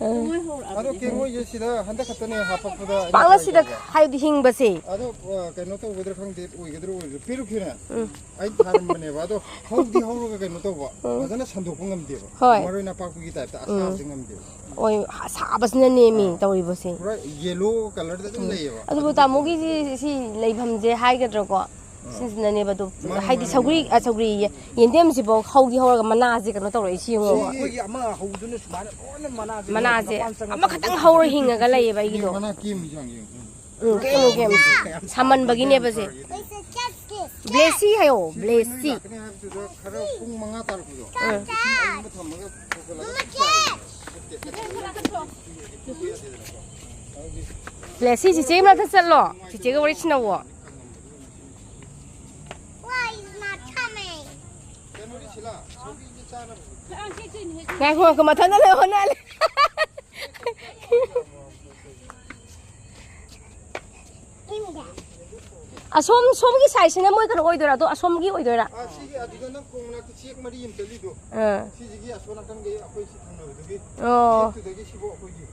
ꯑꯗꯣ ꯀꯦꯡꯉꯣꯏꯁꯦ ꯁꯤꯗ ꯍꯟꯗꯛ ꯈꯛꯇꯅꯦ ꯍꯥꯞꯄꯛꯄꯗ ꯄꯥꯛꯅ ꯁꯤꯗ ꯍꯥꯏꯕꯗꯤ ꯍꯤꯡꯕꯁꯦ ꯑꯗꯣ ꯀꯩꯅꯣ ꯇꯧꯒꯗ꯭ꯔꯥ ꯈꯪꯗꯦ ꯑꯣꯏꯒꯗ꯭ꯔꯥ ꯑꯣꯏꯔꯣꯏꯗ꯭ꯔꯥ ꯄꯤꯔꯨꯈꯤꯅꯦ ꯑꯩ ꯊꯥꯔꯝꯕꯅꯦꯕ ꯑꯗꯣ ꯍꯧꯗꯤ ꯍꯧꯔꯒ ꯀꯩꯅꯣ ꯇꯧꯕ ꯐꯖꯅ ꯁꯟꯗꯣꯛꯄ ꯉꯝꯗꯦꯕ ꯃꯔꯣꯏ ꯅꯄꯥꯛꯄꯤꯒꯤ ꯇꯥꯏꯞꯇ ꯑꯁꯥꯕꯗꯤ ꯉꯝꯗꯦꯕ ꯍꯣꯏ ꯁꯥꯕꯁꯤꯅ ꯅꯦꯝꯃꯤ ꯇꯧꯔꯤꯕꯁꯦ ꯄꯨꯔꯥ ꯌꯦꯂꯣ ꯀꯂꯔꯗ ꯑꯗꯨꯝ ꯂꯩꯌꯦꯕ ꯑꯗꯨꯕꯨ ꯇꯥꯃꯣꯒꯤꯁꯤ ꯁꯤ ꯂꯩꯐꯝꯁꯦ ꯍꯥꯏꯒꯗ꯭ꯔꯥꯀꯣ ꯁꯤꯁꯤꯅꯅꯦꯕ ꯑꯗꯨ ꯍꯥꯏꯗꯤ ꯁꯧꯒ꯭ꯔꯤ ꯌꯦꯟꯗꯦꯝꯁꯤꯐꯥꯎ ꯍꯧꯗꯤ ꯍꯧꯔꯒ ꯃꯅꯥꯁꯦ ꯀꯩꯅꯣ ꯇꯧꯔꯛꯏꯁꯤ ꯌꯦꯡꯉꯣꯕ ꯑꯩꯈꯣꯏꯒꯤ ꯑꯃ ꯍꯧꯗꯨꯅ ꯁꯨꯃꯥꯏꯅ ꯂꯣꯏꯅ ꯃꯅꯥꯁꯦ ꯑꯃꯈꯛꯇꯪ ꯍꯧꯔ ꯍꯤꯡꯉꯒ ꯂꯩꯌꯦꯕ ꯑꯩꯒꯤꯗꯣ ꯃꯅꯥ ꯀꯦꯝꯃꯤ ꯆꯥꯡ ꯀꯦꯝ ꯁꯥꯃꯟꯕꯒꯤꯅꯦꯕꯁꯦ ꯕ꯭ꯂꯦꯁꯤ ꯍꯥꯏꯌꯣ ꯕ꯭ꯂꯦꯁꯤ ꯈꯔ ꯄꯨꯡ 5 ꯇꯥꯔꯛꯄꯗꯣ ꯊꯝꯃꯒ ꯕ꯭ꯂꯦꯁꯤ ꯆꯤꯆꯦ ꯃꯅꯥꯛꯇ ꯆꯠꯂꯣ ꯆꯤꯆꯦꯒ ꯋꯥꯔꯤ ꯁꯥꯟꯅꯧꯋꯣꯉꯥꯏꯈꯣ ꯃꯊꯟꯇ ꯂꯩ ꯍꯣꯠꯅꯂꯦ ꯑꯁꯣꯝꯒꯤ ꯁꯥꯏꯠꯁꯤꯅ ꯃꯣꯏ ꯀꯩꯅꯣ ꯑꯣꯏꯗꯣꯏꯔꯥ ꯑꯗꯣ ꯑꯁꯣꯝꯒꯤ ꯑꯣꯏꯗꯣꯏꯔꯥ ꯁꯤꯒꯤ ꯑꯗꯨꯗ ꯅꯪ ꯈꯣꯡꯅꯥꯛꯇ ꯆꯦꯛ ꯃꯔꯤ ꯑꯃ ꯆꯠꯂꯤꯗꯣ ꯁꯤꯒꯤ ꯑꯁꯣꯝ ꯅꯥꯀꯟꯒꯤ ꯑꯩꯈꯣꯏ ꯁꯤ ꯊꯪꯅꯕꯗꯨꯒꯤ ꯆꯦꯛꯇꯨꯗꯒꯤ ꯁꯤꯐꯥꯎ ꯑꯩꯈꯣꯏꯒꯤ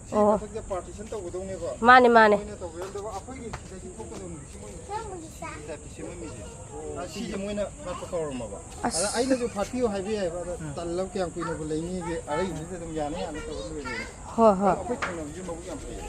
ꯁꯤ ꯃꯊꯛꯇ ꯄꯥꯔꯇꯤꯁꯟ ꯇꯧꯒꯗꯧꯅꯦꯕ ꯃꯥꯅꯦ ꯃꯣꯏꯅ ꯇꯧꯕꯤꯔꯝꯗꯕ ꯑꯩꯈꯣꯏꯒꯤ ꯁꯤꯗꯒꯤ ꯊꯣꯛꯀꯗꯧꯅꯤ ꯁꯤꯁꯦ ꯃꯣꯏꯅ ꯐꯥꯠꯄ ꯀꯧꯔꯝꯃꯕ ꯑꯗ ꯑꯩꯅꯁꯨ ꯐꯥꯠꯄꯤꯌꯨ ꯍꯥꯏꯕ ꯌꯥꯏꯕ ꯑꯗ ꯇꯜꯂꯕ ꯀꯌꯥꯝ ꯀꯨꯏꯅꯕꯨ ꯂꯩꯅꯤꯒꯦ ꯑꯔꯩꯕꯁꯤꯗ ꯑꯗꯨꯝ ꯌꯥꯅ ꯇꯧꯔ ꯂꯣꯏꯔꯦ ꯍꯣꯏ ꯍꯣꯏ ꯑꯩꯈꯣꯏ ꯊꯪꯅꯕꯁꯤ ꯃꯕꯨꯛ ꯌꯥꯝ ꯐꯩ